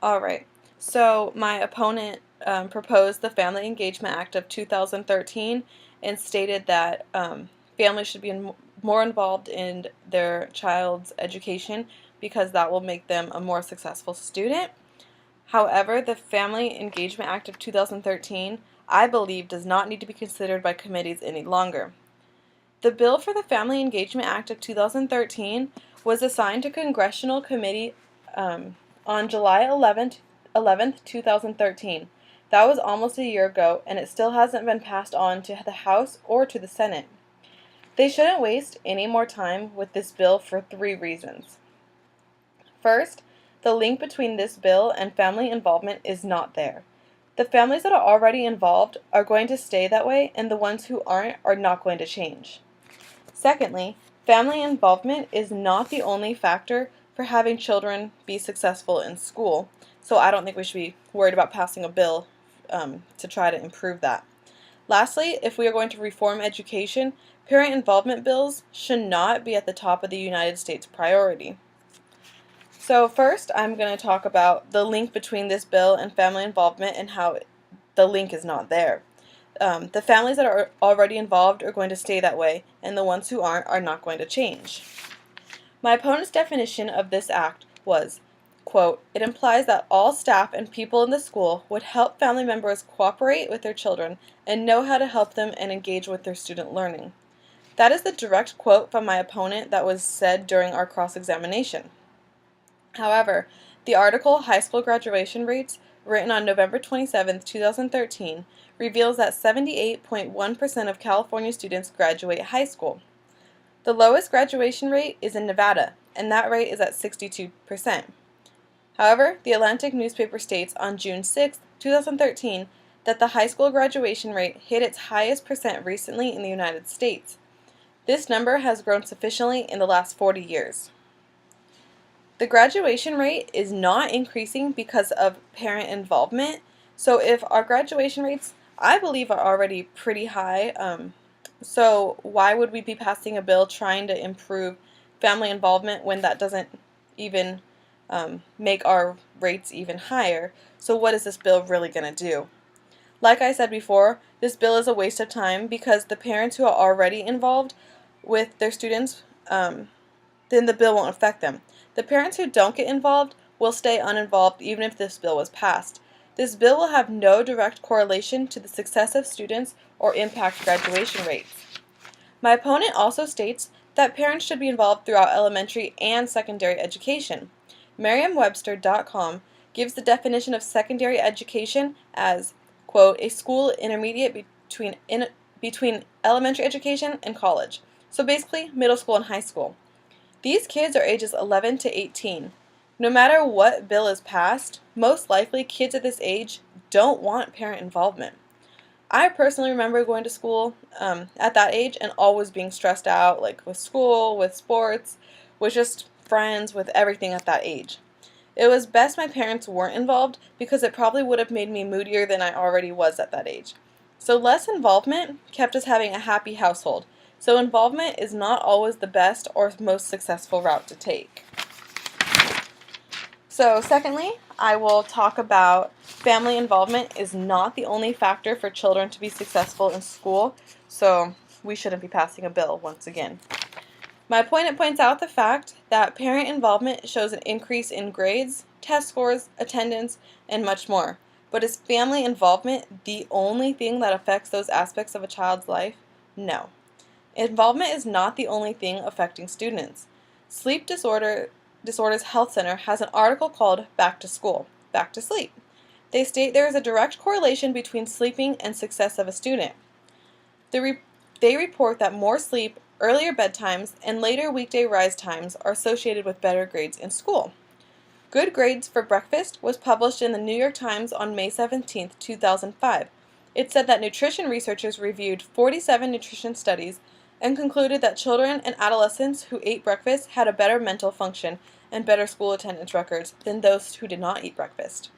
All right. So my opponent proposed the Family Engagement Act of 2013 and stated that families should be more involved in their child's education because that will make them a more successful student. However, the Family Engagement Act of 2013, I believe, does not need to be considered by committees any longer. The bill for the Family Engagement Act of 2013 was assigned to Congressional Committee on July 11th, 2013. That was almost a year ago, and it still hasn't been passed on to the House or to the Senate. They shouldn't waste any more time with this bill for 3 reasons. First, the link between this bill and family involvement is not there. The families that are already involved are going to stay that way, and the ones who aren't are not going to change. Secondly, family involvement is not the only factor for having children be successful in school, so I don't think we should be worried about passing a bill to try to improve that. Lastly, if we are going to reform education, parent involvement bills should not be at the top of the United States priority. So first, I'm going to talk about the link between this bill and family involvement and how the link is not there. The families that are already involved are going to stay that way, and the ones who aren't are not going to change. My opponent's definition of this act was, quote, "It implies that all staff and people in the school would help family members cooperate with their children and know how to help them and engage with their student learning." That is the direct quote from my opponent that was said during our cross-examination. However, the article High School Graduation Rates, written on November 27, 2013, reveals that 78.1% of California students graduate high school. The lowest graduation rate is in Nevada, and that rate is at 62%. However, the Atlantic newspaper states on June 6, 2013, that the high school graduation rate hit its highest percent recently in the United States. This number has grown sufficiently in the last 40 years. The graduation rate is not increasing because of parent involvement, so if our graduation rates, I believe, are already pretty high, so why would we be passing a bill trying to improve family involvement when that doesn't even make our rates even higher? So what is this bill really going to do? Like I said before, this bill is a waste of time because the parents who are already involved with their students, then the bill won't affect them. The parents who don't get involved will stay uninvolved even if this bill was passed. This bill will have no direct correlation to the success of students or impact graduation rates. My opponent also states that parents should be involved throughout elementary and secondary education. Merriam-Webster.com gives the definition of secondary education as, quote, "a school intermediate between elementary education and college." So basically, middle school and high school. These kids are ages 11 to 18. No matter what bill is passed, most likely kids at this age don't want parent involvement. I personally remember going to school at that age and always being stressed out, like with school, with sports, with just friends, with everything at that age. It was best my parents weren't involved because it probably would have made me moodier than I already was at that age. So less involvement kept us having a happy household. So involvement is not always the best or most successful route to take. So secondly, I will talk about family involvement is not the only factor for children to be successful in school, so we shouldn't be passing a bill once again. My opponent points out the fact that parent involvement shows an increase in grades, test scores, attendance, and much more. But is family involvement the only thing that affects those aspects of a child's life? No. Involvement is not the only thing affecting students. Sleep Disorders Health Center has an article called Back to School, Back to Sleep. They state there is a direct correlation between sleeping and success of a student. They report that more sleep, earlier bedtimes, and later weekday rise times are associated with better grades in school. Good Grades for Breakfast was published in the New York Times on May 17, 2005. It said that nutrition researchers reviewed 47 nutrition studies and concluded that children and adolescents who ate breakfast had a better mental function and better school attendance records than those who did not eat breakfast.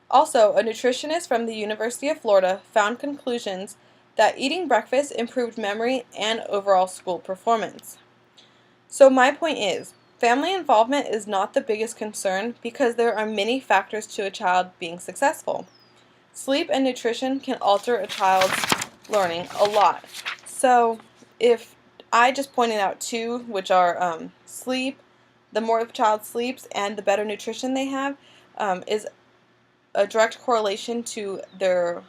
Also, a nutritionist from the University of Florida found conclusions that eating breakfast improved memory and overall school performance. So my point is, Family involvement is not the biggest concern because there are many factors to a child being successful. Sleep and nutrition can alter a child's learning a lot. So if I just pointed out two, which are sleep, the more the child sleeps and the better nutrition they have, is a direct correlation to their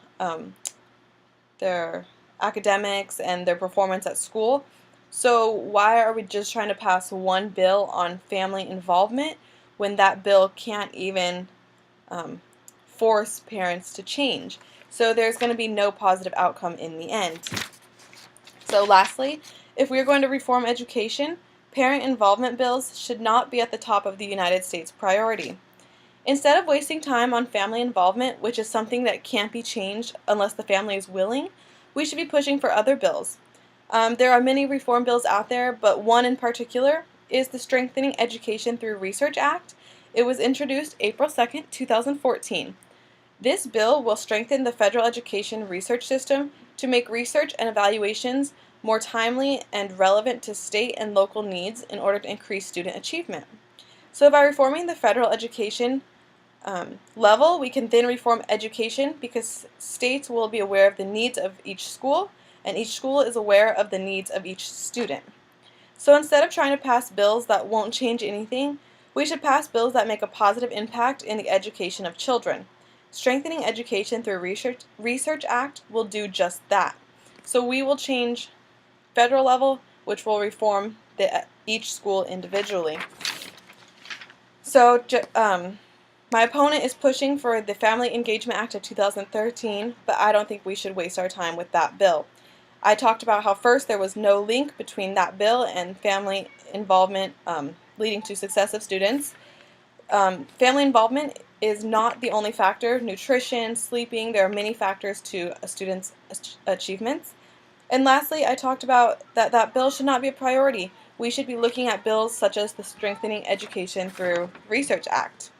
academics and their performance at school. So why are we just trying to pass one bill on family involvement when that bill can't even um, force parents to change? So there's going to be no positive outcome in the end. So lastly, if we're going to reform education, parent involvement bills should not be at the top of the United States priority. Instead of wasting time on family involvement, which is something that can't be changed unless the family is willing, we should be pushing for other bills. There are many reform bills out there, but one in particular is the Strengthening Education Through Research Act. It was introduced April 2nd, 2014. This bill will strengthen the federal education research system to make research and evaluations more timely and relevant to state and local needs in order to increase student achievement. So by reforming the federal education level, we can then reform education because states will be aware of the needs of each school, and each school is aware of the needs of each student. So instead of trying to pass bills that won't change anything, we should pass bills that make a positive impact in the education of children. Strengthening Education Through Research Act will do just that. So we will change federal level, which will reform each school individually. So my opponent is pushing for the Family Engagement Act of 2013, but I don't think we should waste our time with that bill. I talked about how first there was no link between that bill and family involvement leading to success of students. Family involvement is not the only factor. Nutrition, sleeping, there are many factors to a student's achievements. And lastly, I talked about that bill should not be a priority. We should be looking at bills such as the Strengthening Education Through Research Act.